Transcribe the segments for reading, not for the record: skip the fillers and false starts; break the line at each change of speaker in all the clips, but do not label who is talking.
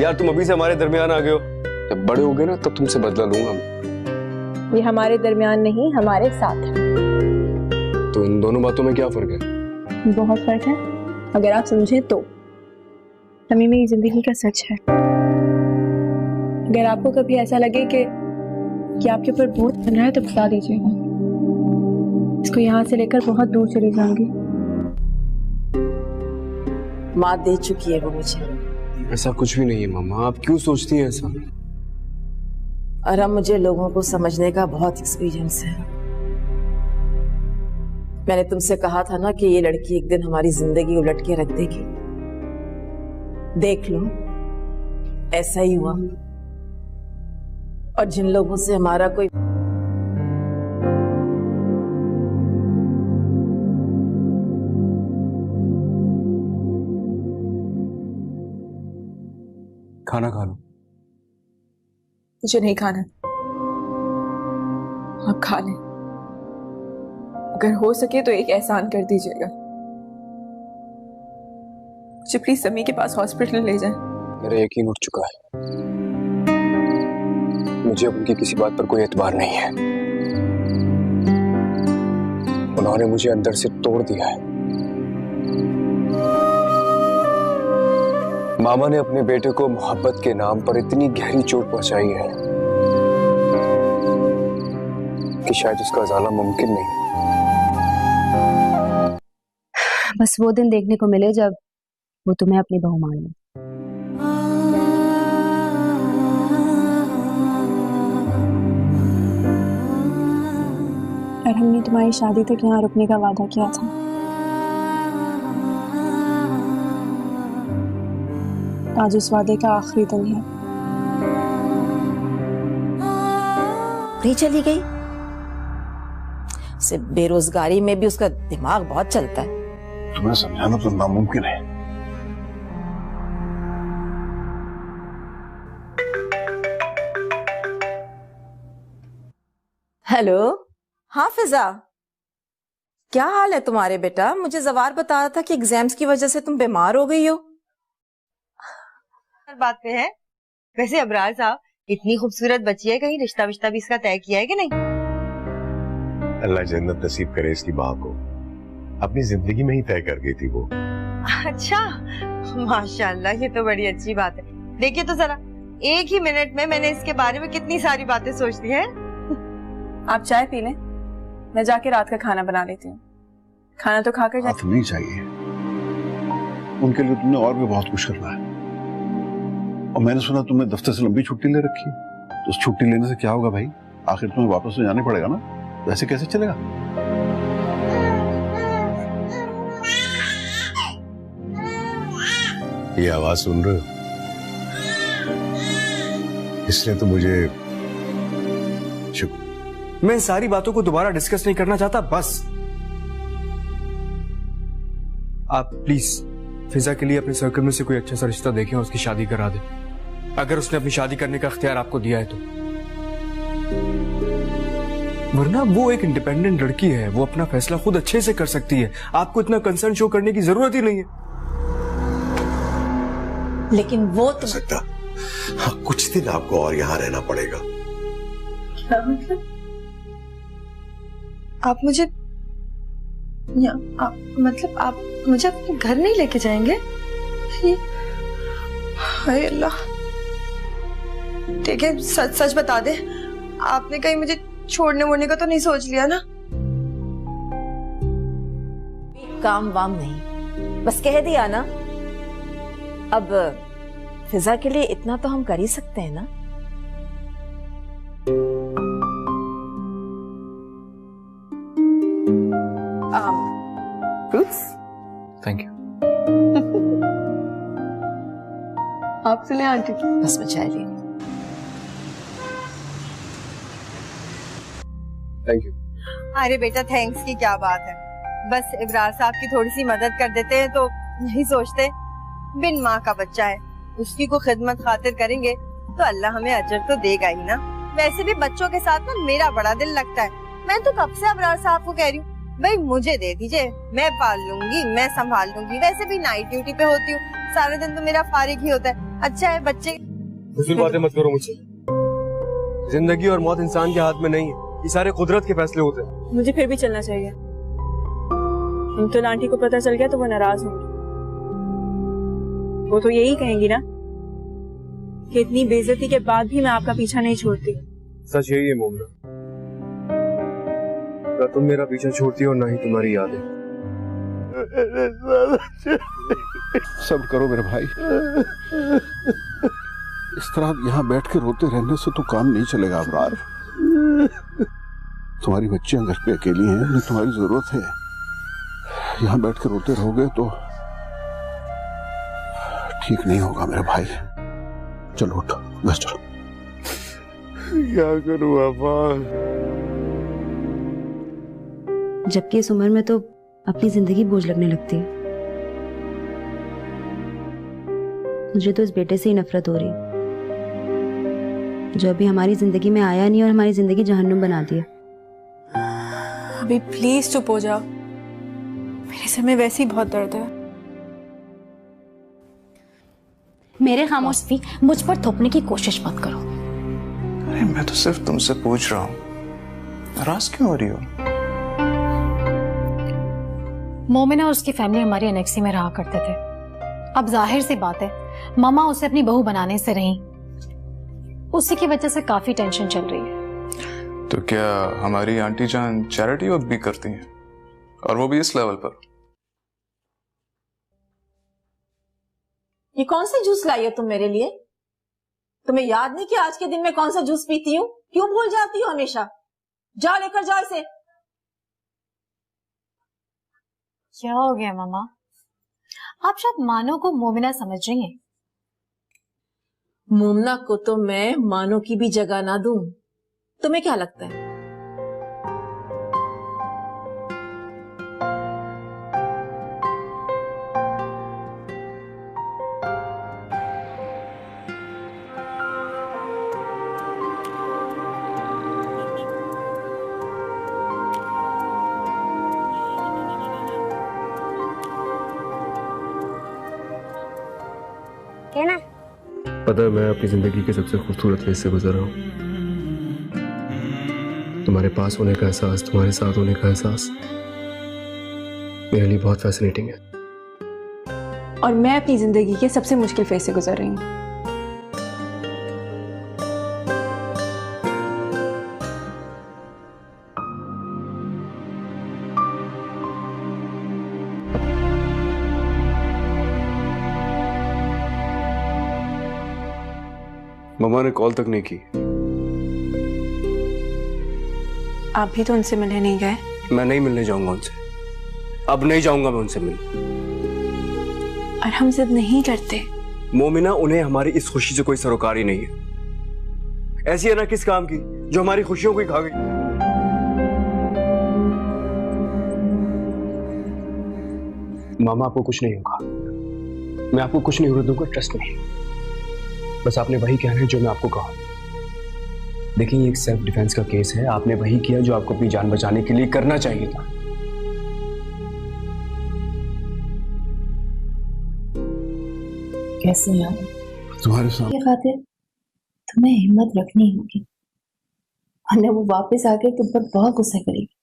यार तुम अभी से हमारे दरमियान आ गए हो, जब बड़े होगे ना तब तुमसे बदला लूंगा मैं।
ये हमारे दरमियान नहीं, हमारे साथ है।
तो इन दोनों बातों में क्या फर्क है?
बहुत फर्क है, अगर आप समझे तो। तमी मेरी जिंदगी का सच है। अगर आपको कभी ऐसा लगे कि आपके ऊपर बोझ बन रहा है तो बता दीजिएगा। इसको यहाँ से लेकर बहुत दूर चली जाऊंगी।
माँ दे चुकी है वो मुझे।
ऐसा कुछ भी नहीं है मामा, आप क्यों सोचती हैं ऐसा?
और अब मुझे लोगों को समझने का बहुत एक्सपीरियंस है। मैंने तुमसे कहा था ना कि ये लड़की एक दिन हमारी जिंदगी उलट के रख देगी। देख लो, ऐसा ही हुआ। और जिन लोगों से हमारा कोई
खाना खा लो।
मुझे नहीं खाना, आप खा लें। अगर हो सके तो एक एहसान कर दीजिएगा, मुझे प्लीज समी के पास हॉस्पिटल ले जाएं।
मेरा यकीन उठ चुका है, मुझे अब उनकी किसी बात पर कोई एतबार नहीं है। उन्होंने मुझे अंदर से तोड़ दिया है। मामा ने अपने बेटे को मोहब्बत के नाम पर इतनी गहरी चोट पहुंचाई है कि शायद उसका अज़ाला मुमकिन नहीं।
बस वो दिन देखने को मिले जब वो तुम्हें अपनी बहू मान ले।
और हमने तुम्हारी शादी तक यहाँ रुकने का वादा किया था। आज उस वादे का आखिरी दिन है।
नहीं चली गई। सिर्फ बेरोजगारी में भी उसका दिमाग बहुत चलता है।
तुम्हें समझाना तो नामुमकिन है।
हेलो, हाँ फिजा, क्या हाल है तुम्हारे बेटा? मुझे जवार बता रहा था कि एग्जाम्स की वजह से तुम बीमार हो गई हो।
बात पे है। वैसे अबरार साहब, इतनी खूबसूरत बच्ची है, कहीं रिश्ता विश्ता भी इसका तय किया है कि नहीं?
अल्लाह जन्नत नसीब करे इसकी माँ को। अपनी जिंदगी में ही तय कर गई थी वो।
अच्छा, माशाल्लाह, ये तो बड़ी अच्छी बात है। देखिए तो जरा, एक ही मिनट में मैंने इसके बारे में कितनी सारी बातें सोच ली हैं।
आप चाय पी लें, मैं जाके रात का खाना बना लेती हूँ। खाना तो खाकर
हाथ नहीं चाहिए, उनके लिए तुमने और भी बहुत कुछ करना है। और मैंने सुना तुमने दफ्तर से लंबी छुट्टी ले रखी है, तो उस छुट्टी लेने से क्या होगा भाई? आखिर तुम्हें वापस तो जाना पड़ेगा ना, वैसे कैसे चलेगा? ये आवाज सुन रहे हो? इसलिए तो मुझे
मैं इन सारी बातों को दोबारा डिस्कस नहीं करना चाहता। बस आप प्लीज फिजा के लिए अपने सर्कल में से कोई अच्छा सा रिश्ता देखें और उसकी शादी करा दें। अगर उसने अपनी शादी करने का इख्तियार आपको दिया है तो। वरना वो एक इंडिपेंडेंट लड़की है, वो अपना फैसला खुद अच्छे से कर सकती है। आपको इतना कंसर्न शो करने की जरूरत ही नहीं है।
लेकिन वो तो
सकता, हाँ, कुछ दिन आपको और यहाँ रहना पड़ेगा।
क्या मतलब? आप मुझे मतलब आप मुझे अपने घर नहीं लेके जाएंगे? हाय अल्लाह, ठीक है, सच बता दे, आपने कहीं मुझे छोड़ने वोड़ने का तो नहीं सोच लिया ना?
काम वाम नहीं, बस कह दिया ना। अब फिजा के लिए इतना तो हम कर ही सकते हैं ना। फ्रूट्स।
Thank you.
आपसे ले आंटी।
बस बचा ली।
Thank you.
अरे बेटा, थैंक्स की क्या बात है। बस इब्रार साहब की थोड़ी सी मदद कर देते हैं तो नहीं सोचते, बिन माँ का बच्चा है, उसकी को खिदमत खातिर करेंगे तो अल्लाह हमें अजर तो देगा ही ना। वैसे भी बच्चों के साथ ना मेरा बड़ा दिल लगता है। मैं तो कब से अबरार साहब को कह रही हूँ, भाई मुझे दे दीजिए, मैं पाल लूंगी, मैं संभाल लूंगी। वैसे भी नाइट ड्यूटी पे होती हूँ, सारे दिन तो मेरा फारिग ही होता है। अच्छा है बच्चे।
फिजूल बातें मत करो मुझसे। जिंदगी और मौत इंसान के हाथ में नहीं है, ये सारे कुदरत के फैसले होते हैं।
मुझे फिर भी चलना चाहिए। तो आंटी को पता चल गया तो वो नाराज होंगी। वो तो यही कहेंगी ना कि इतनी बेइज्जती के बाद भी मैं आपका पीछा नहीं छोड़ती।
सच यही है मोमिना, ना तुम मेरा पीछा छोड़ती हो, ना ही तुम्हारी यादें।
सब्र करो मेरे भाई, इस तरह यहाँ बैठ के रोते रहने से तो काम नहीं चलेगा अबरार। तुम्हारी बच्चियां घर पे अकेली हैं, उन्हें तुम्हारी जरूरत है। यहाँ बैठ के रोते रहोगे तो ठीक नहीं होगा मेरे भाई। चलो उठो, बस चलो। क्या करूं पापा?
जबकि इस उम्र में तो अपनी जिंदगी बोझ लगने लगती है। मुझे तो इस बेटे से ही नफरत हो रही, जो अभी हमारी जिंदगी में आया नहीं और हमारी जिंदगी जहन्नुम बना दिया।
अभी प्लीज चुप हो जाओ, मेरे सर में वैसे ही बहुत दर्द है।
मेरे खामोश भी मुझ पर थोपने की कोशिश मत करो।
अरे मैं तो सिर्फ तुमसे पूछ रहा हूँ, नाराज क्यों हो रही हो?
मोमिना और उसकी फैमिली हमारी एनेक्सी में रहा करते थे। अब जाहिर सी बात है मामा उसे अपनी बहू बनाने से रही, उसी की वजह से काफी टेंशन चल रही है।
तो क्या हमारी आंटी जान चैरिटी वर्क भी करती हैं, और वो भी इस लेवल पर?
ये कौन सा जूस लाई हो तुम मेरे लिए? तुम्हें याद नहीं कि आज के दिन में कौन सा जूस पीती हूँ? क्यों भूल जाती हो हमेशा? जाओ लेकर जाओ इसे।
क्या हो गया मामा? आप शायद मानो को मोमिना समझ रही हैं।
मोमना को तो मैं मानो की भी जगह ना दूं। तुम्हें क्या लगता है?
पता है मैं अपनी जिंदगी के सबसे खूबसूरत फेज से गुजर रहा हूँ। तुम्हारे पास होने का एहसास, तुम्हारे साथ होने का एहसास मेरे लिए बहुत फैसिनेटिंग है।
और मैं अपनी जिंदगी के सबसे मुश्किल फेज से गुजर रही हूँ।
मम्मा ने कॉल तक नहीं की।
आप भी तो उनसे मिलने नहीं गए?
मैं नहीं मिलने जाऊंगा उनसे, अब नहीं जाऊंगा मैं उनसे मिलने।
और हम जिद नहीं करते।
मोमिना, उन्हें हमारी इस खुशी से कोई सरोकारी नहीं है। ऐसी है ना किस काम की जो हमारी खुशियों को ही खा गई। मामा आपको कुछ नहीं होगा, मैं आपको कुछ नहीं होने दूंगा, ट्रस्ट नहीं। बस आपने वही कहना है जो मैं आपको कहा। देखिए, ये एक सेल्फ डिफेंस का केस है, आपने वही किया जो आपको अपनी जान बचाने के लिए करना चाहिए था।
कैसे यार?
तुम्हारे साथ
ये खातिर तुम्हें हिम्मत रखनी होगी, वरना वो वापस आकर तुम पर बहुत गुस्सा करेगी।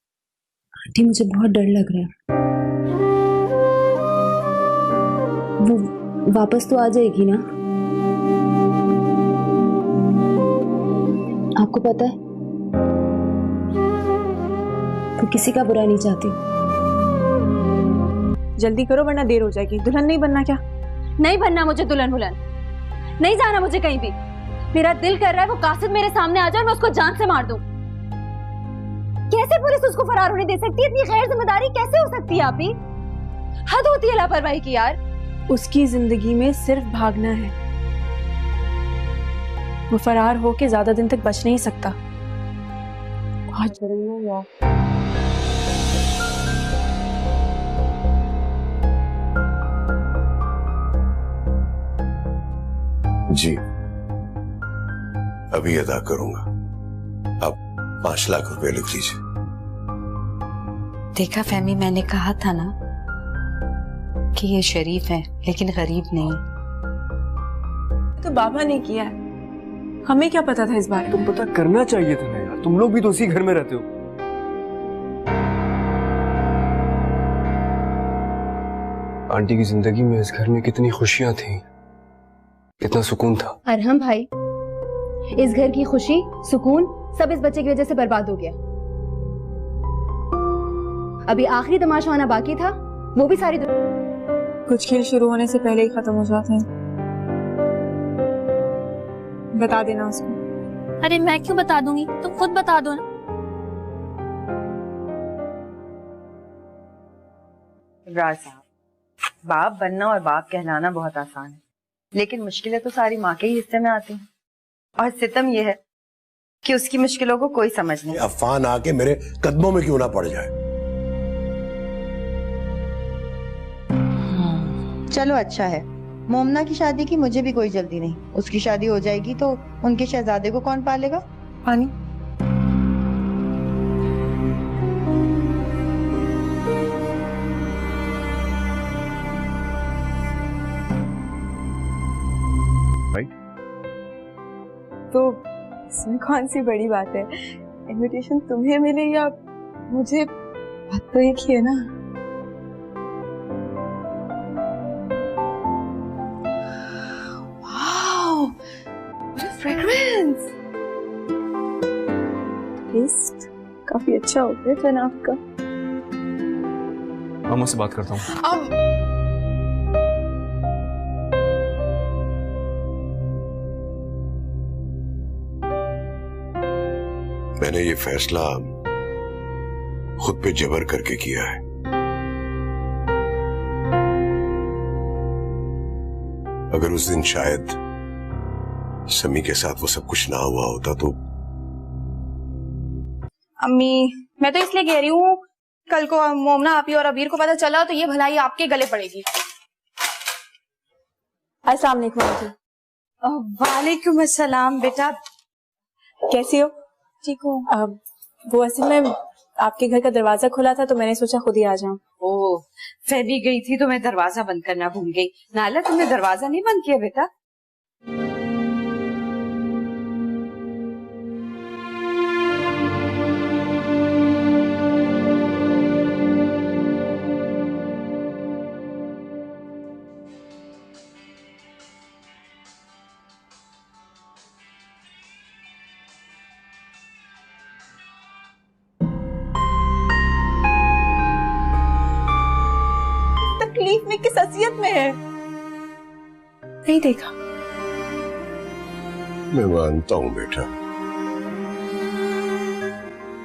आंटी, मुझे बहुत डर लग रहा है। वो वापस तो आ जाएगी ना? आपको पता है तो किसी का बुरा नहीं चाहती।
जल्दी करो वरना देर हो जाएगी। दुल्हन नहीं बनना क्या?
नहीं बनना मुझे दुल्हन वुल्हन, नहीं जाना मुझे कहीं भी। मेरा दिल कर रहा है वो कासिम मेरे सामने आ जाए और मैं उसको जान से मार दूं। कैसे पुलिस उसको फरार होने दे सकती है? इतनी गैर जिम्मेदारी कैसे हो सकती है? आप ही हद होती है लापरवाही की यार।
उसकी जिंदगी में सिर्फ भागना है, वो फरार होके ज्यादा दिन तक बच नहीं सकता। बहुत जरूरी है यार।
जी, अभी अदा करूंगा। अब 5 लाख रुपए लिख लीजिए।
देखा फहमी, मैंने कहा था ना कि ये शरीफ है लेकिन गरीब नहीं।
तो बाबा ने किया है, हमें क्या पता था इस बारे में?
तुम पता करना चाहिए था ना यार, तुम लोग भी तो उसी घर में रहते हो। आंटी की जिंदगी में इस घर में कितनी खुशियां थी, कितना सुकून था।
अरहम भाई, इस घर की खुशी सुकून सब इस बच्चे की वजह से बर्बाद हो गया। अभी आखिरी तमाशा आना बाकी था, वो भी सारी
कुछ खेल शुरू होने से पहले ही खत्म हो जाते हैं। बता देना उसको।
अरे मैं क्यों बता दूंगी, तुम खुद बता दो ना।
इब्रार साहब, बाप बनना और बाप कहलाना बहुत आसान है, लेकिन मुश्किलें तो सारी माँ के ही हिस्से में आती हैं। और सितम यह है कि उसकी मुश्किलों को कोई समझ नहीं।
अफवान आके मेरे कदमों में क्यों ना पड़ जाए।
चलो अच्छा है, मोमना की शादी की मुझे भी कोई जल्दी नहीं। उसकी शादी हो जाएगी तो उनके शहजादे को कौन पालेगा? पानी।
तो इसमें कौन सी बड़ी बात है? इनविटेशन तुम्हें मिले या मुझे, बात तो एक ही है ना। फ्रेग्रेंस, टेस्ट काफी अच्छा हो गया जनाब का।
मामा से बात करता हूँ।
अब
मैंने ये फैसला खुद पे जबर करके किया है। अगर उस दिन शायद समी के साथ वो सब कुछ ना हुआ होता तो।
अम्मी, मैं तो इसलिए कह रही हूँ, कल को मोमना आपी और अबीर को पता चला तो ये भलाई आपके गले पड़ेगी।
अस्सलाम वालेकुम आंटी।
वालेकुम अस्सलाम बेटा,
कैसी हो?
ठीक हूँ।
वो असल में आपके घर का दरवाजा खुला था तो मैंने सोचा खुद ही आ जाऊं।
ओह, फैबी गई थी तो मैं दरवाजा बंद करना भूल गई। नाला, तुमने दरवाजा नहीं बंद किया बेटा?
तकलीफ में किस असियत में है? नहीं देखा।
मैं मानता हूं बेटा,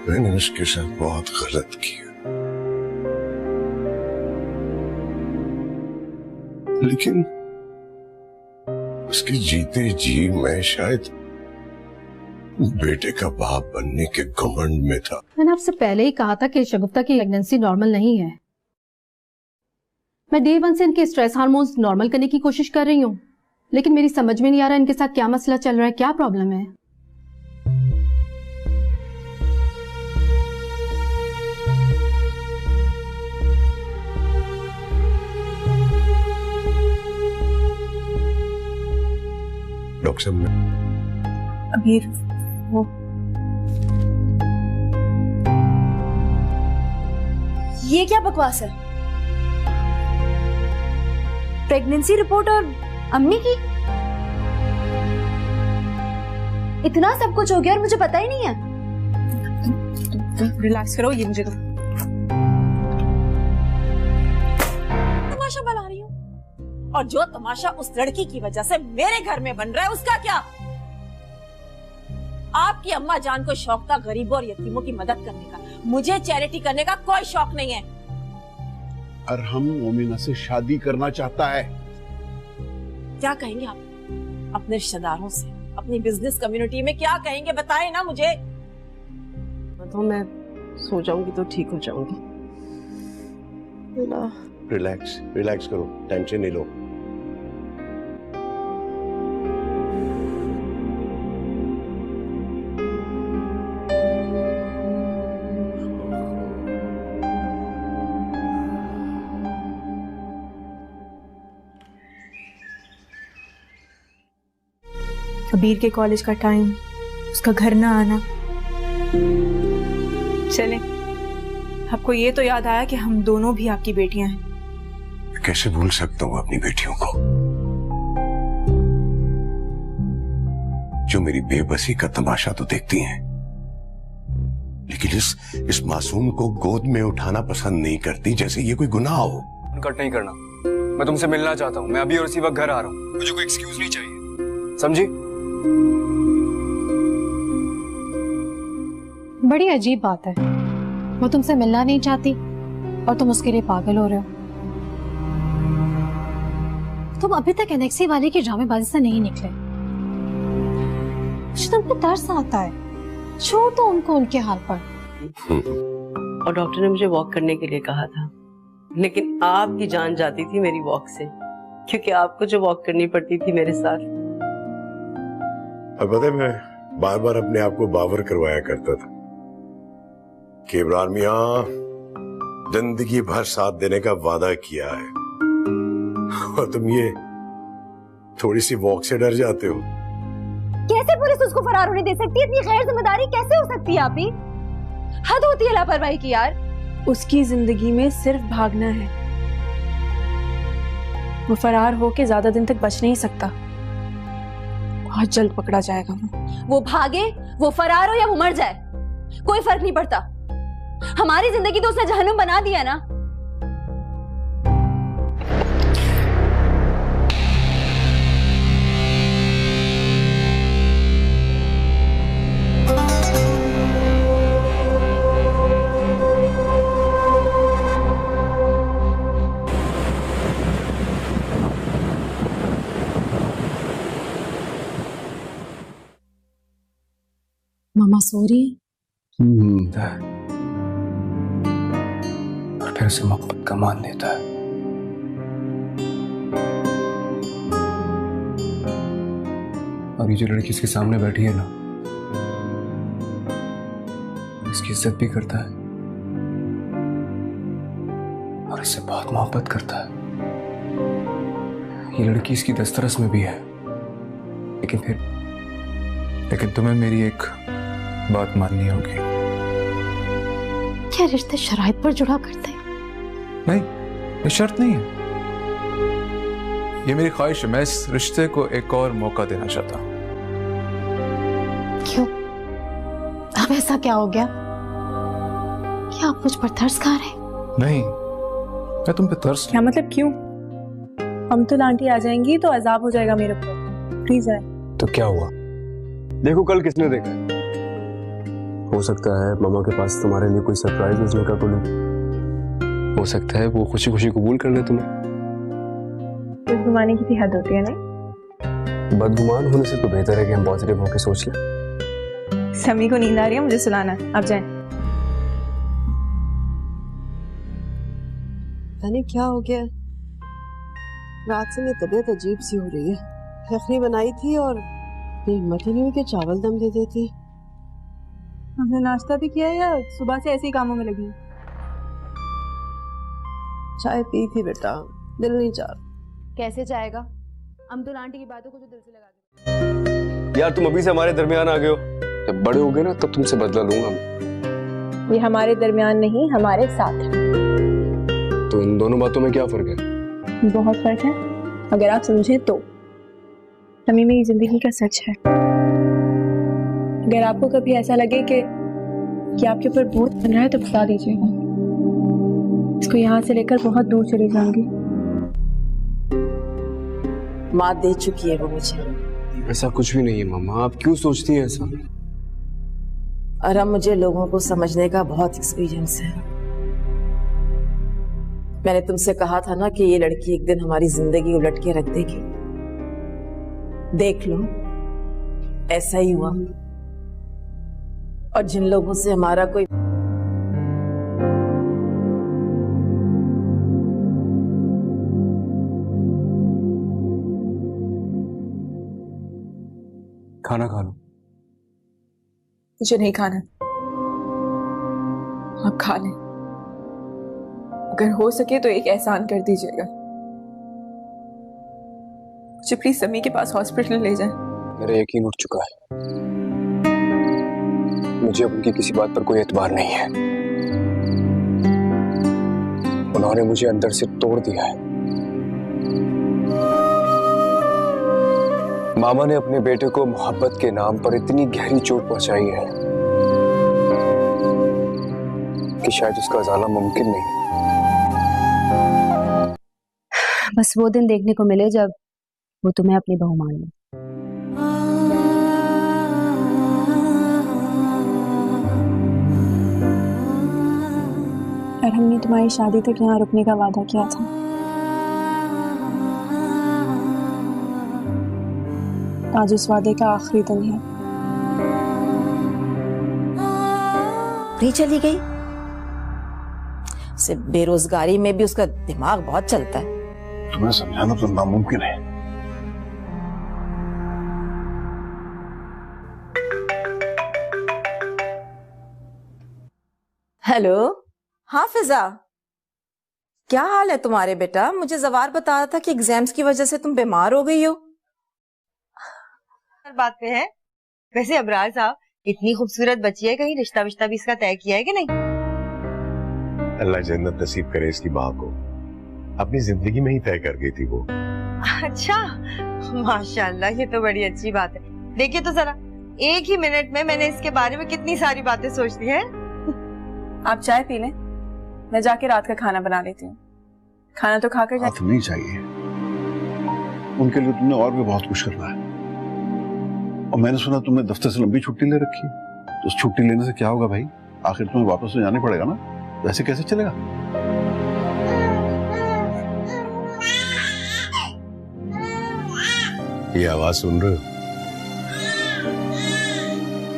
मैंने उसके साथ बहुत गलत किया, लेकिन उसके जीते जी मैं शायद बेटे का बाप बनने के घमंड में था।
मैंने आपसे पहले ही कहा था कि शगुफ्ता की प्रेगनेंसी नॉर्मल नहीं है। मैं डे वन से इनके स्ट्रेस हार्मोन्स नॉर्मल करने की कोशिश कर रही हूँ, लेकिन मेरी समझ में नहीं आ रहा इनके साथ क्या मसला चल रहा है, क्या प्रॉब्लम है।
डॉक्टर साहब,
अबीर, वो
ये क्या बकवास है? प्रेगनेंसी रिपोर्ट और अम्मी की? इतना सब कुछ हो गया और मुझे पता ही नहीं है।
रिलैक्स करो, ये मुझे तो तमाशा बना रही हूँ।
और जो तमाशा उस लड़की की वजह से मेरे घर में बन रहा है उसका क्या? आपकी अम्मा जान को शौक था गरीबों और यतीमों की मदद करने का, मुझे चैरिटी करने का कोई शौक नहीं है।
अरहम मोमिना से शादी करना चाहता है।
क्या कहेंगे आप अपने रिश्तेदारों से, अपनी बिजनेस कम्युनिटी में क्या कहेंगे? बताएं ना मुझे।
तो मैं सो जाऊंगी तो ठीक हो जाऊंगी।
रिलैक्स रिलैक्स करो, टेंशन नहीं लो।
अबीर के कॉलेज का टाइम, उसका घर ना आना। चले, आपको ये तो याद आया कि हम दोनों भी आपकी बेटियां हैं।
कैसे भूल सकता हूँ अपनी बेटियों को, जो मेरी बेबसी का तमाशा तो देखती हैं, लेकिन इस मासूम को गोद में उठाना पसंद नहीं करती, जैसे ये कोई गुनाह हो।
कट नहीं करना, मैं तुमसे मिलना चाहता हूँ। मैं अभी और इसी वक्त घर आ रहा हूँ, मुझे कोई एक्सक्यूज नहीं चाहिए, समझी?
बड़ी अजीब बात है, वो तुमसे मिलना नहीं चाहती और तुम उसके लिए पागल हो रहे हो। तुम अभी तक एनेक्सी वाले की ड्रामेबाजी से नहीं निकले। मुझे तुम पे तरस आता है, छोड़ दो उनको उनके हाल पर।
और डॉक्टर ने मुझे वॉक करने के लिए कहा था, लेकिन आपकी जान जाती थी मेरी वॉक से, क्योंकि आपको जो वॉक करनी पड़ती थी मेरे साथ।
अब पता है, मैं बार बार अपने आप को बावर करवाया करता था कि इमरान मियां जिंदगी भर साथ देने का वादा किया है, और तुम ये थोड़ी सी वॉक से डर जाते हो।
कैसे पुलिस उसको फरार होने दे सकती है? इतनी गैर जिम्मेदारी कैसे हो सकती है? आप ही हद होती है लापरवाही की यार।
उसकी जिंदगी में सिर्फ भागना है, वो फरार होके ज्यादा दिन तक बच नहीं सकता, बहुत जल्द पकड़ा जाएगा।
वो भागे, वो फरार हो या वो मर जाए, कोई फर्क नहीं पड़ता। हमारी जिंदगी तो उसने जहन्नुम बना दिया ना।
मामा सो रही है।
और फिर उसे मोहब्बत का मान देता है। और ये जो लड़की इसके सामने बैठी है ना, इसकी इज्जत भी करता है और इससे बहुत मोहब्बत करता है। ये लड़की इसकी दस्तरस में भी है, लेकिन तुम्हें मेरी एक बात माननी होगी।
क्या रिश्ते शराइत पर जुड़ा करते हैं?
नहीं, ये शर्त नहीं है, ये मेरी ख्वाहिश है। मैं इस रिश्ते को एक और मौका देना चाहता हूं।
क्यों? अब ऐसा क्या हो गया? क्या आप मुझ पर तरस खा रहे?
नहीं, मैं तुम पे तरस।
क्या मतलब क्यों? हम तो आंटी आ जाएंगी तो अजाब हो जाएगा मेरे ऊपर, प्लीज आए।
तो क्या हुआ? देखो कल किसने देखा है? हो सकता है मामा के पास तुम्हारे लिए कोई सरप्राइज भेजने का कोई, हो सकता है वो खुशी खुशी कबूल कर ले तुम्हें।
बदगुमानी की भी हद होती है ना।
बदगुमान होने से तो बेहतर है कि हम पॉजिटिव होकर सोच लें।
समी को नींद आ रही है, मुझे सुलाना, आप जाएं।
पता नहीं क्या हो गया, रात से मेरी तबीयत अजीब सी हो रही है। यखनी बनाई थी और हिम्मत ही नहीं हुई कि चावल दम दे देती।
हमने नाश्ता भी किया या सुबह से ऐसे ही कामों में लगी?
चाय पी थी बेटा, दिल नहीं चाह।
कैसे जाएगा? अमतुल आंटी की बातों को जो दिल से लगा।
यार तुम अभी से हमारे दरमियान आ गए हो, जब बड़े हो गए ना तब तुमसे बदला लूंगा मैं।
ये हमारे दरमियान नहीं, हमारे साथ है।
तो इन दोनों बातों में क्या फर्क है?
बहुत फर्क है, अगर आप समझे तो। तमी मेरी जिंदगी का सच है। अगर आपको कभी ऐसा लगे कि आपके ऊपर बोझ बन रहा है तो बता दीजिएगा, इसको यहाँ से लेकर बहुत दूर चली जाऊंगी।
माँ दे चुकी है वो मुझे।
ऐसा कुछ भी नहीं है मामा, आप क्यों सोचती हैं ऐसा?
और अब मुझे लोगों को समझने का बहुत एक्सपीरियंस है। मैंने तुमसे कहा था ना कि ये लड़की एक दिन हमारी जिंदगी उलट के रख देगी। देख लो, ऐसा ही हुआ। और जिन लोगों से हमारा कोई
खाना खा लो।
मुझे नहीं खाना, आप खा लें। अगर हो सके तो एक एहसान कर दीजिएगा, मुझे प्लीज समी के पास हॉस्पिटल ले जाएं।
मेरा यकीन उठ चुका है। मुझे अब उनकी किसी बात पर कोई एतबार नहीं है। उन्होंने मुझे अंदर से तोड़ दिया है। मामा ने अपने बेटे को मोहब्बत के नाम पर इतनी गहरी चोट पहुंचाई है कि शायद उसका अज़ाला मुमकिन नहीं।
बस वो दिन देखने को मिले जब वो तुम्हें अपनी बहू मान ले।
और हमने तुम्हारी शादी तक यहाँ रुकने का वादा किया था। आज उस वादे का आखिरी दिन है।
नहीं चली गई। सिर्फ बेरोजगारी में भी उसका दिमाग बहुत चलता है।
तुम्हें समझाना तो नामुमकिन है।
हेलो, हाँ फिजा, क्या हाल है तुम्हारे बेटा? मुझे जवार बता रहा था कि एग्जाम्स की वजह से तुम बीमार हो गई हो।
बात पे है। वैसे अबरार साहब, इतनी खूबसूरत बच्ची है, कहीं रिश्ता विश्ता भी इसका तय किया है कि नहीं?
अल्लाह जन्नत नसीब करे इसकी माँ को। अपनी जिंदगी में ही तय कर गई थी वो।
अच्छा, माशाल्लाह, ये तो बड़ी अच्छी बात है। देखिए तो जरा, एक ही मिनट में मैंने इसके बारे में कितनी सारी बातें सोच ली हैं।
आप चाय पी लें, मैं जाके रात का खाना बना लेती हूँ। खाना तो खाकर
हाथ नहीं चाहिए, उनके लिए तुमने और भी बहुत कुछ करना है। और मैंने सुना तुमने दफ्तर से लंबी छुट्टी ले रखी है, तो उस छुट्टी लेने से क्या होगा भाई? आखिर तुम्हें वापस तो जाना पड़ेगा ना, वैसे कैसे चलेगा?
ये आवाज सुन रहे हो?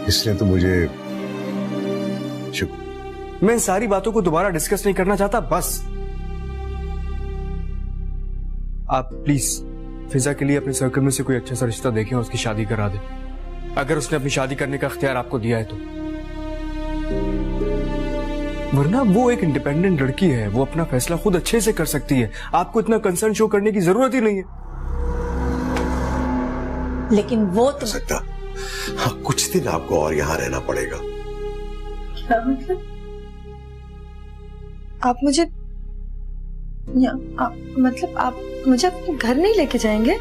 इसने तो मुझे
मैं इन सारी बातों को दोबारा डिस्कस नहीं करना चाहता। बस आप प्लीज फिजा के लिए अपने सर्कल में से कोई अच्छा सा रिश्ता देखें और उसकी शादी करा दें, अगर उसने अपनी शादी करने का इख्तियार आपको दिया है तो। वरना वो एक इंडिपेंडेंट लड़की है, वो अपना फैसला खुद अच्छे से कर सकती है। आपको इतना कंसर्न शो करने की जरूरत ही नहीं है।
लेकिन वो तो
सकता, हाँ, कुछ दिन आपको और यहाँ रहना पड़ेगा।
क्या मतलब? आप मुझे मतलब आप मुझे अपने घर नहीं लेके जाएंगे?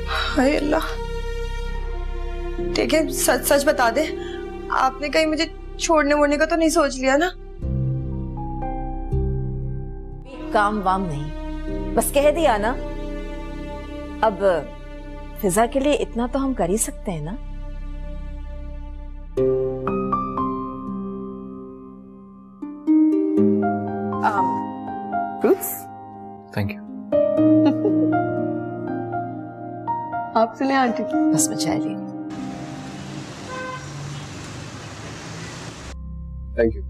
हाय अल्लाह, ठीक है, सच सच बता दे, आपने कहीं मुझे छोड़ने वोड़ने का तो नहीं सोच लिया ना?
काम वाम नहीं, बस कह दिया ना। अब फिजा के लिए इतना तो हम कर ही सकते हैं ना।
फ्रूट्स?
Thank you.
आपसे ले आंटी।
बस मैं चाय लेंगी।
Thank you.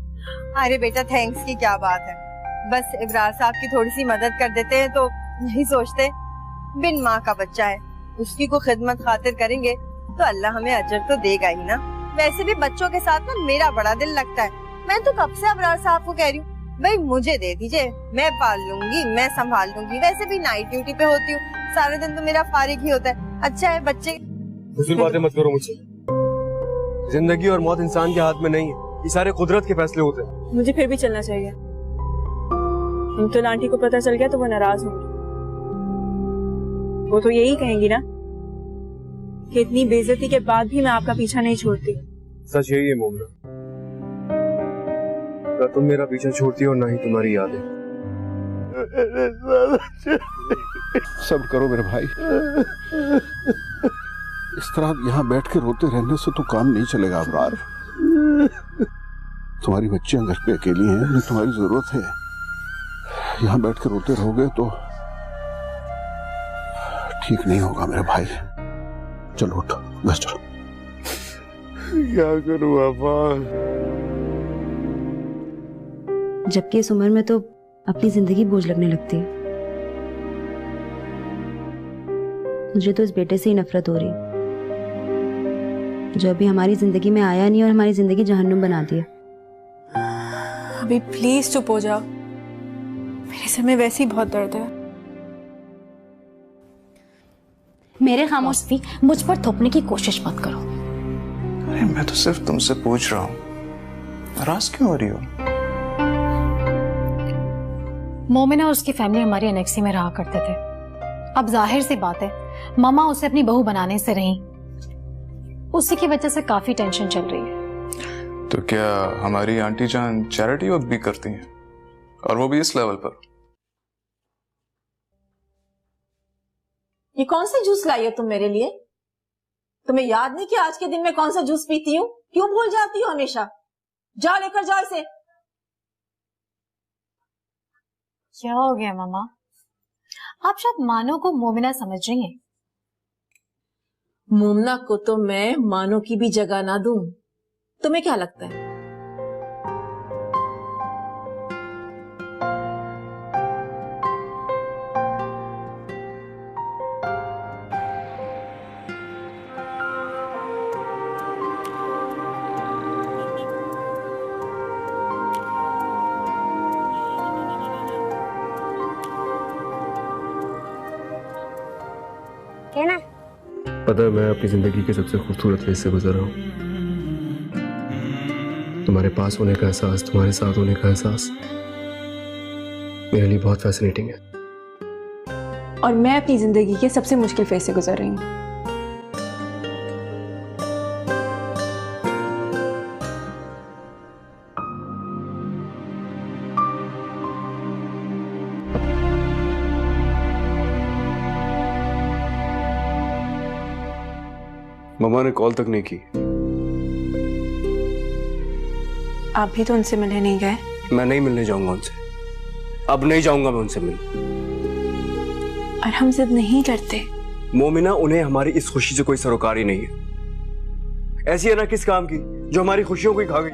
अरे बेटा, थैंक्स की क्या बात है। बस इब्रार साहब की थोड़ी सी मदद कर देते हैं तो नहीं सोचते, बिन माँ का बच्चा है, उसकी को खिदमत खातिर करेंगे तो अल्लाह हमें अजर तो देगा ही ना। वैसे भी बच्चों के साथ ना मेरा बड़ा दिल लगता है। मैं तो कब से अबरार साहब को कह रही हूँ, भाई मुझे दे दीजिए, मैं पाल लूंगी, मैं संभाल लूंगी। वैसे भी नाइट ड्यूटी पे होती हूँ, सारे दिन तो मेरा फारिग ही होता है। अच्छा है बच्चे।
फिजूल बातें मत करो मुझसे। जिंदगी और मौत इंसान के हाथ में नहीं है, ये सारे कुदरत के फैसले होते हैं।
मुझे फिर भी चलना चाहिए। तो आंटी को पता चल गया तो वो नाराज होंगी। वो तो यही कहेंगी ना कि इतनी बेइज्जती के बाद भी मैं आपका पीछा नहीं छोड़ती।
सच यही है मोमना, ना तुम मेरा पीछा छोड़ती हो ना ही तुम्हारी यादें।
सब्र करो मेरे भाई, इस तरह यहाँ बैठ के रोते रहने से तो काम नहीं चलेगा अबरार। तुम्हारी बच्चियां घर पे अकेली हैं, उन्हें तुम्हारी जरूरत है। यहाँ बैठ के रोते रहोगे तो ठीक नहीं होगा मेरे भाई। चलो उठो, बस चलो।
क्या करूं पापा?
जबकि इस उम्र में तो अपनी जिंदगी बोझ लगने लगती है। मुझे तो इस बेटे से ही नफरत हो रही है, जो अभी हमारी जिंदगी में आया नहीं और हमारी जिंदगी जहन्नुम बना दी है।
अभी प्लीज चुप हो जाओ, मेरे सर में वैसे ही बहुत दर्द है।
मेरे खामोश भी मुझ पर थोपने की कोशिश मत करो।
अरे मैं तो सिर्फ तुमसे पूछ रहा हूँ, नाराज क्यों हो रही हो?
मोमिना और उसकी फैमिली हमारी एनेक्सी में रहा करते थे। अब जाहिर सी बात है, मामा उसे अपनी बहू बनाने से रही, उसी की वजह से काफी टेंशन चल रही है।
तो क्या हमारी आंटी जान चैरिटी वर्क भी करती हैं, और वो भी इस लेवल पर?
ये कौन सा जूस लाई हो तुम मेरे लिए? तुम्हें याद नहीं कि आज के दिन में कौन सा जूस पीती हूँ? क्यों भूल जाती हो हमेशा? जाओ लेकर जाओ इसे।
क्या हो गया मामा? आप शायद मानो को मोमिना समझ रही हैं।
मोमना को तो मैं मानो की भी जगह ना दूं। तुम्हें क्या लगता है?
पता है, मैं अपनी जिंदगी के सबसे खूबसूरत फेज से गुजर रहा हूँ। तुम्हारे पास होने का एहसास, तुम्हारे साथ होने का एहसास मेरे लिए बहुत फैसिनेटिंग है।
और मैं अपनी जिंदगी के सबसे मुश्किल फेज से गुजर रही हूँ।
मम्मा ने कॉल तक नहीं की।
आप भी तो उनसे मिलने नहीं गए?
मैं नहीं मिलने जाऊंगा उनसे, अब नहीं जाऊंगा मैं उनसे मिलने।
और हम जिद नहीं करते।
मोमिना, उन्हें हमारी इस खुशी से कोई सरोकार ही नहीं है। ऐसी है ना किस काम की जो हमारी खुशियों को ही खा गई।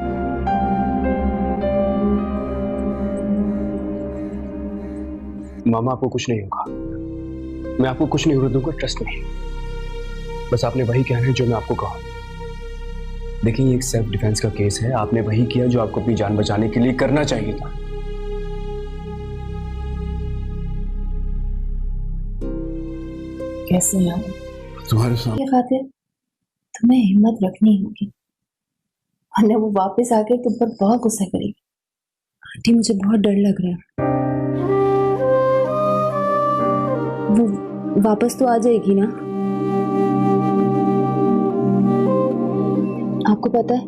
मामा, आपको कुछ नहीं होगा, मैं आपको कुछ नहीं होने दूंगा, ट्रस्ट नहीं। बस आपने वही कहना है जो मैं आपको कहा। देखिए, ये एक सेल्फ डिफेंस का केस है। आपने वही किया जो आपको अपनी जान बचाने के लिए करना चाहिए था।
कैसे यार,
तुम्हारे साथ
खातिर तुम्हें हिम्मत रखनी होगी, वरना वो वापस आकर तुम पर बहुत गुस्सा करेगी। आंटी, मुझे बहुत डर लग रहा है। वो वापस तो आ जाएगी ना? आपको पता है,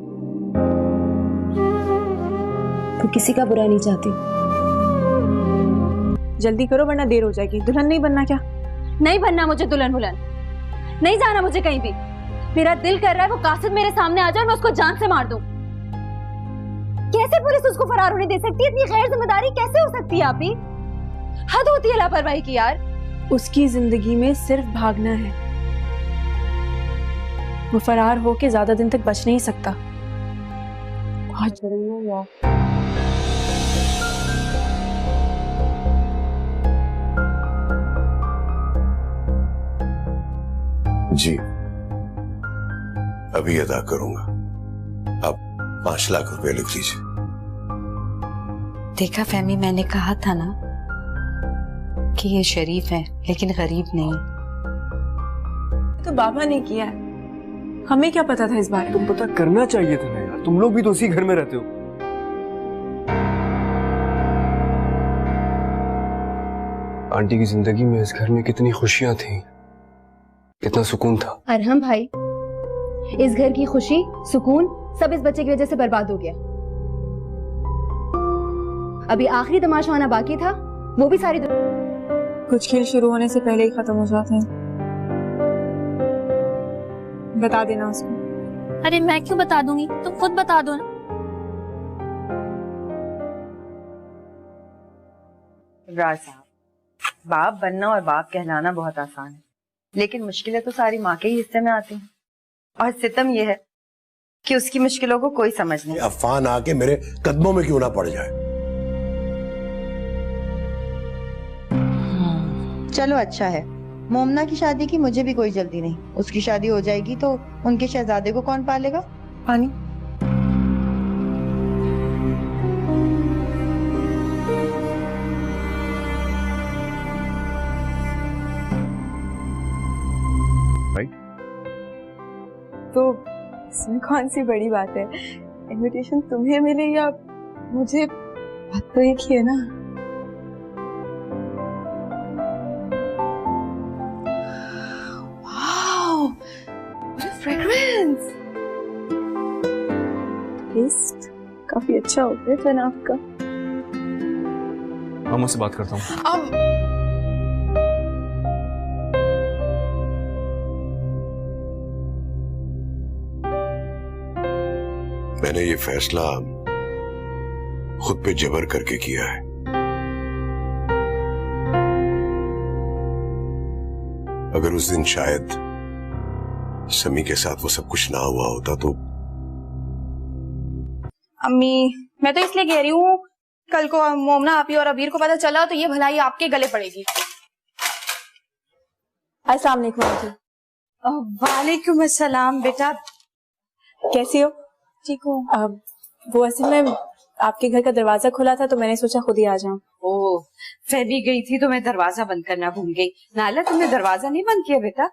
तो किसी का बुरा नहीं चाहती।
जल्दी करो वरना देर हो जाएगी। दुल्हन नहीं बनना क्या?
नहीं बनना मुझे दुल्हन वुल्हन, नहीं जाना मुझे कहीं भी। मेरा दिल कर रहा है वो कासिद मेरे सामने आ जाए और मैं उसको जान से मार दूं। कैसे पुलिस उसको फरार होने दे सकती है? इतनी गैर जिम्मेदारी कैसे हो सकती है? आप ही हद होती है लापरवाही की यार।
उसकी जिंदगी में सिर्फ भागना है। वो फरार होके ज्यादा दिन तक बच नहीं सकता। बहुत जरूरी है।
जी, अभी अदा करूंगा। आप 5 लाख रुपए लिख लीजिए।
देखा फहमी, मैंने कहा था ना कि ये शरीफ है लेकिन गरीब नहीं।
तो बाबा ने किया है, हमें क्या पता था इस बारे में?
तुम पता करना चाहिए था ना यार, तुम लोग भी तो उसी घर में रहते हो। आंटी की जिंदगी में इस घर में कितनी खुशियां थी, कितना सुकून था।
अरहम भाई, इस घर की खुशी, सुकून सब इस बच्चे की वजह से बर्बाद हो गया। अभी आखिरी तमाशा होना बाकी था, वो भी सारी
कुछ खेल शुरू होने से पहले ही खत्म हो जाते हैं। बता देना उसको।
अरे मैं क्यों बता दूंगी, तुम खुद बता दो ना।
इब्रार साहब, बाप बनना और बाप कहलाना बहुत आसान है, लेकिन मुश्किलें तो सारी माँ के ही हिस्से में आती हैं। और सितम यह है कि उसकी मुश्किलों को कोई समझ नहीं।
अफवान आके मेरे कदमों में क्यों ना पड़ जाए।
चलो अच्छा है, मोमना की शादी की मुझे भी कोई जल्दी नहीं। उसकी शादी हो जाएगी तो उनके शहजादे को कौन पालेगा? पानी।
राइट?
तो इसमें कौन सी बड़ी बात है? इनविटेशन तुम्हें मिले या मुझे, बात तो एक ही है ना। Wow, what a fragrance! Taste काफी अच्छा हो गया जनाब का।
मामा से बात करता हूँ।
मैंने ये फैसला खुद पे जबर करके किया है। अगर उस दिन शायद समी के साथ वो सब कुछ ना हुआ होता तो।
अम्मी, मैं तो इसलिए कह रही हूँ, कल को मोमना आपी और अबीर को पता चला तो ये भलाई आपके गले पड़ेगी।
अस्सलाम वालेकुम आंटी।
वालेकुम अस्सलाम बेटा,
कैसी हो?
ठीक हूँ।
वो असल में आपके घर का दरवाजा खुला था तो मैंने सोचा खुद ही आ जाऊं।
ओह, फैबी गई थी तो मैं दरवाजा बंद करना भूल गई। नाला, तुमने दरवाजा नहीं बंद किया बेटा?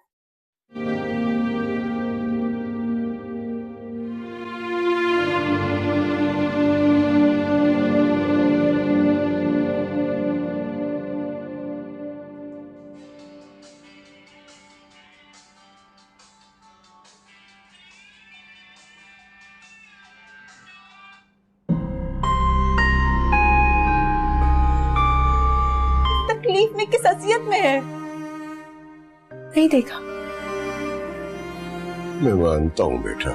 तकलीफ में किस असलियत में है? नहीं देखा।
मैं मानता हूं बेटा,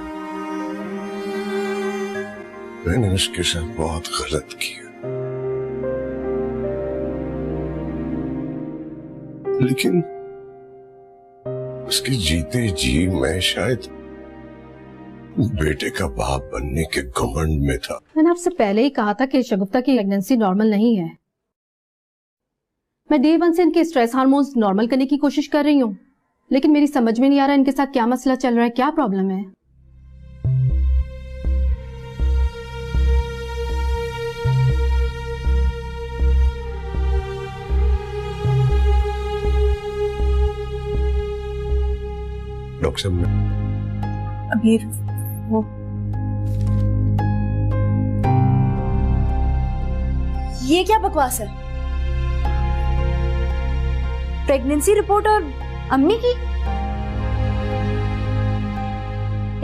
मैंने उसके साथ बहुत गलत किया, लेकिन उसके जीते जी मैं शायद बेटे का बाप बनने के घमंड में था।
मैंने आपसे पहले ही कहा था कि शगुफ्ता की प्रेगनेंसी नॉर्मल नहीं है। मैं डे 1 से इनके स्ट्रेस हार्मोन्स नॉर्मल करने की कोशिश कर रही हूँ, लेकिन मेरी समझ में नहीं आ रहा इनके साथ क्या मसला चल रहा है, क्या प्रॉब्लम है।
डॉक्टर साहब,
अबीर, वो
ये क्या बकवास है? प्रेगनेंसी रिपोर्ट और अम्मी की?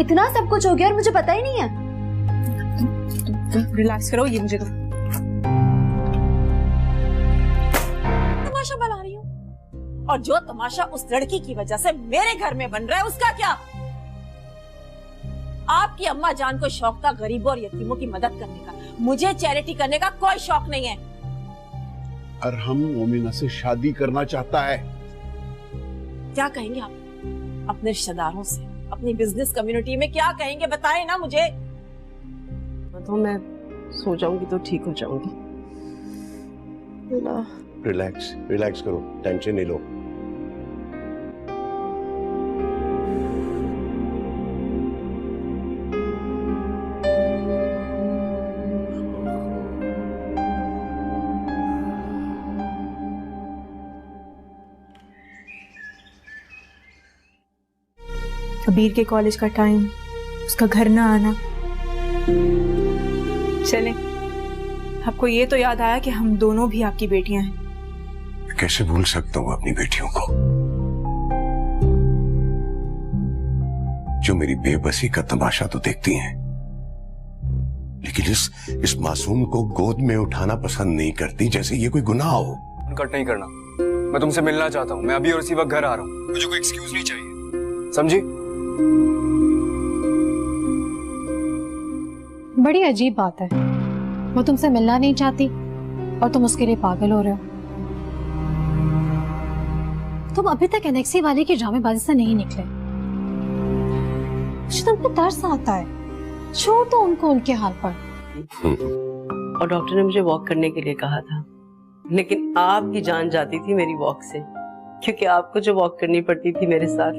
इतना सब कुछ हो गया और मुझे पता ही नहीं है।
रिलैक्स करो, ये मुझे तो
तमाशा बना रही हूँ, और जो तमाशा उस लड़की की वजह से मेरे घर में बन रहा है उसका क्या? आपकी अम्मा जान को शौक था गरीबों और यतीमों की मदद करने का, मुझे चैरिटी करने का कोई शौक नहीं है।
और हम मोमिना से शादी करना चाहता है।
क्या कहेंगे आप अपने रिश्तेदारों से, अपनी बिजनेस कम्युनिटी में क्या कहेंगे? बताएं ना मुझे।
तो मैं सो जाऊंगी तो ठीक हो जाऊंगी।
रिलैक्स रिलैक्स करो, टेंशन नहीं लो।
कबीर के कॉलेज का टाइम, उसका घर ना आना। चले, आपको ये तो याद आया कि हम दोनों भी आपकी बेटियां हैं।
कैसे भूल सकता हूँ अपनी बेटियों को, जो मेरी बेबसी का तमाशा तो देखती हैं, लेकिन इस मासूम को गोद में उठाना पसंद नहीं करती, जैसे ये कोई गुनाह हो।
कट नहीं करना, मैं तुमसे मिलना चाहता हूँ। मैं अभी और इसी वक्त घर आ रहा हूँ, मुझे कोई एक्सक्यूज नहीं चाहिए, समझी?
बड़ी अजीब बात है, वो तुमसे मिलना नहीं चाहती और तुम उसके लिए पागल हो रहे हो। तुम अभी तक एनेक्सी वाले की ड्रामेबाजी से नहीं निकले। मुझे तुम पे तरस आता है, छोड़ दो उनको उनके हाल पर।
और डॉक्टर ने मुझे वॉक करने के लिए कहा था, लेकिन आपकी जान जाती थी मेरी वॉक से, क्योंकि आपको जो वॉक करनी पड़ती थी मेरे साथ।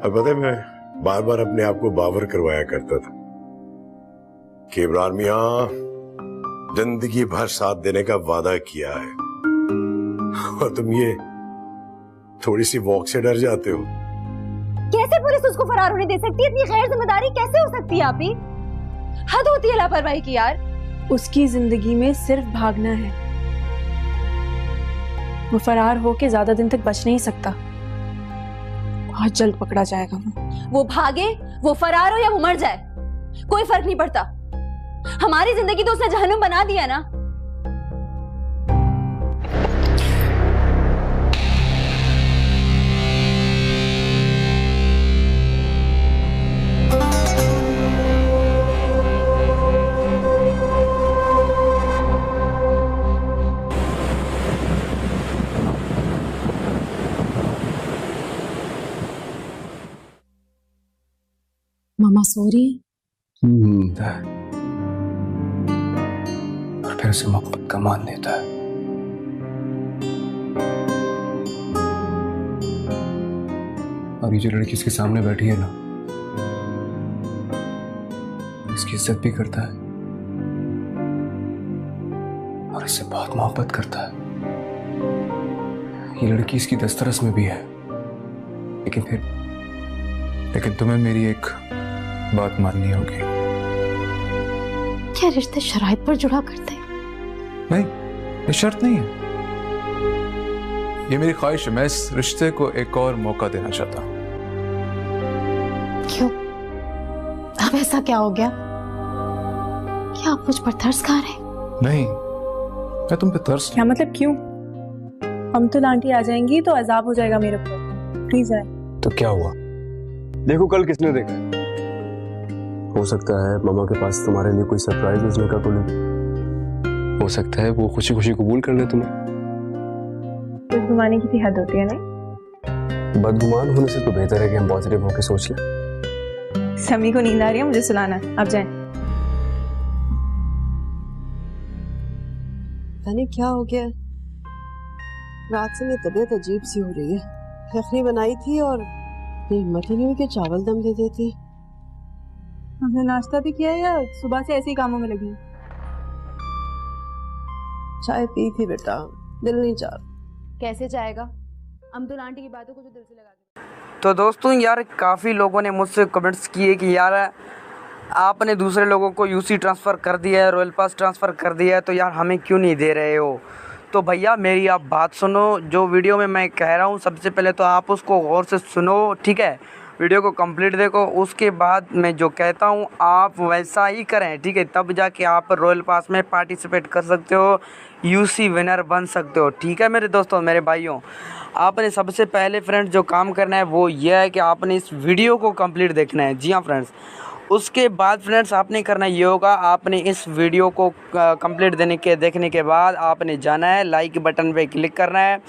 अब पता है, मैं बार बार अपने आप को बावर करवाया करता था कि इब्रार मियां जिंदगी भर साथ देने का वादा किया है, और तुम ये थोड़ी सी वॉक से डर जाते हो?
कैसे पुलिस उसको फरार होने दे सकती है? इतनी गैर जिम्मेदारी कैसे हो सकती है? आप ही हद होती है लापरवाही की यार।
उसकी जिंदगी में सिर्फ भागना है। वो फरार होके ज्यादा दिन तक बच नहीं सकता, बहुत जल्द पकड़ा जाएगा।
वो भागे, वो फरार हो या वो मर जाए, कोई फर्क नहीं पड़ता। हमारी जिंदगी तो उसने जहन्नुम बना दिया ना।
मामा सो रही है?
और फिर उसे मोहब्बत का मान देता है। और ये जो लड़की इसके सामने बैठी है ना, इसकी इज्जत भी करता है और इससे बहुत मोहब्बत करता है। ये लड़की इसकी दस्तरस में भी है,
लेकिन तुम्हें मेरी एक बात माननी होगी।
क्या रिश्ते शराइत पर जुड़ा करते?
नहीं, ये शर्त नहीं है, ये मेरी ख्वाहिश है। मैं इस रिश्ते को एक और मौका देना चाहता हूं।
क्यों? अब ऐसा क्या हो गया? क्या आप मुझ पर तरस खा रहे?
नहीं, मैं तुम पे तरस।
क्या मतलब क्यों? अमतुल आंटी आ जाएंगी तो अजाब हो जाएगा मेरे ऊपर। प्लीज आए।
तो क्या हुआ? देखो कल किसने देखा है? हो सकता है मामा के पास तुम्हारे लिए कोई सरप्राइज भेजने का हो सकता है वो खुशी खुशी कबूल कर ले तुम्हें।
बदगुमानी की भी हद होती है नहीं?
बदगुमान होने से तो बेहतर है कि हम पॉजिटिव होकर सोच लें।
समी को नींद आ रही है, मुझे सुलाना है, आप जाएं।
जाने क्या हो गया, रात से मेरी तबीयत अजीब सी हो रही है। यखनी बनाई थी और हिम्मत ही नहीं हुई कि चावल दम दे देती।
हमने नाश्ता भी किया या सुबह से ऐसे ही कामों में लगी?
चाय पी थी बेटा, दिल नहीं चाह।
कैसे जाएगा? अमतुल आंटी की बातों को जो दिल से लगा के।
तो दोस्तों यार, काफ़ी लोगों ने मुझसे कमेंट्स किए कि यार आपने दूसरे लोगों को यूसी ट्रांसफ़र कर दिया है, रॉयल पास ट्रांसफ़र कर दिया है, तो यार हमें क्यों नहीं दे रहे हो? तो भैया मेरी आप बात सुनो, जो वीडियो में मैं कह रहा हूँ सबसे पहले तो आप उसको गौर से सुनो, ठीक है? वीडियो को कंप्लीट देखो, उसके बाद मैं जो कहता हूँ आप वैसा ही करें, ठीक है? तब जाके आप रॉयल पास में पार्टिसिपेट कर सकते हो, यूसी विनर बन सकते हो, ठीक है मेरे दोस्तों, मेरे भाइयों। आपने सबसे पहले फ्रेंड्स जो काम करना है वो ये है कि आपने इस वीडियो को कंप्लीट देखना है। जी हाँ फ्रेंड्स, उसके बाद फ्रेंड्स आपने करना ये होगा, आपने इस वीडियो को कंप्लीट देखने के बाद आपने जाना है लाइक बटन पे क्लिक करना है।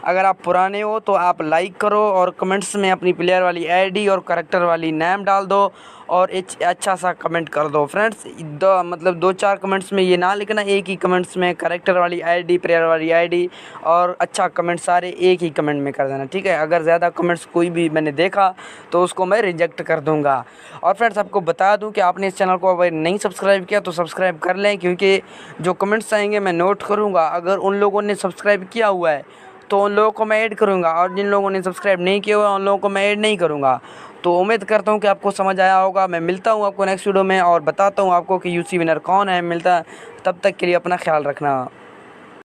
अगर आप पुराने हो तो आप लाइक करो और कमेंट्स में अपनी प्लेयर वाली आईडी और करैक्टर वाली नेम डाल दो और अच्छा सा कमेंट कर दो फ्रेंड्स। दो चार कमेंट्स में ये ना लिखना, एक ही कमेंट्स में करैक्टर वाली आईडी, प्लेयर वाली आईडी और अच्छा कमेंट सारे एक ही कमेंट में कर देना, ठीक है? अगर ज़्यादा कमेंट्स कोई भी मैंने देखा तो उसको मैं रिजेक्ट कर दूँगा। और फ्रेंड्स आपको बता दूं कि आपने इस चैनल को अगर नहीं सब्सक्राइब किया तो सब्सक्राइब कर लें, क्योंकि जो कमेंट्स आएंगे मैं नोट करूँगा। अगर उन लोगों ने सब्सक्राइब किया हुआ है तो उन लोगों को मैं ऐड करूँगा और जिन लोगों ने सब्सक्राइब नहीं किया हुआ उन लोगों को मैं ऐड नहीं करूँगा। तो उम्मीद करता हूँ कि आपको समझ आया होगा। मैं मिलता हूँ आपको नेक्स्ट वीडियो में और बताता हूँ आपको कि यूसी विनर कौन है। मिलता, तब तक के लिए अपना ख्याल रखना।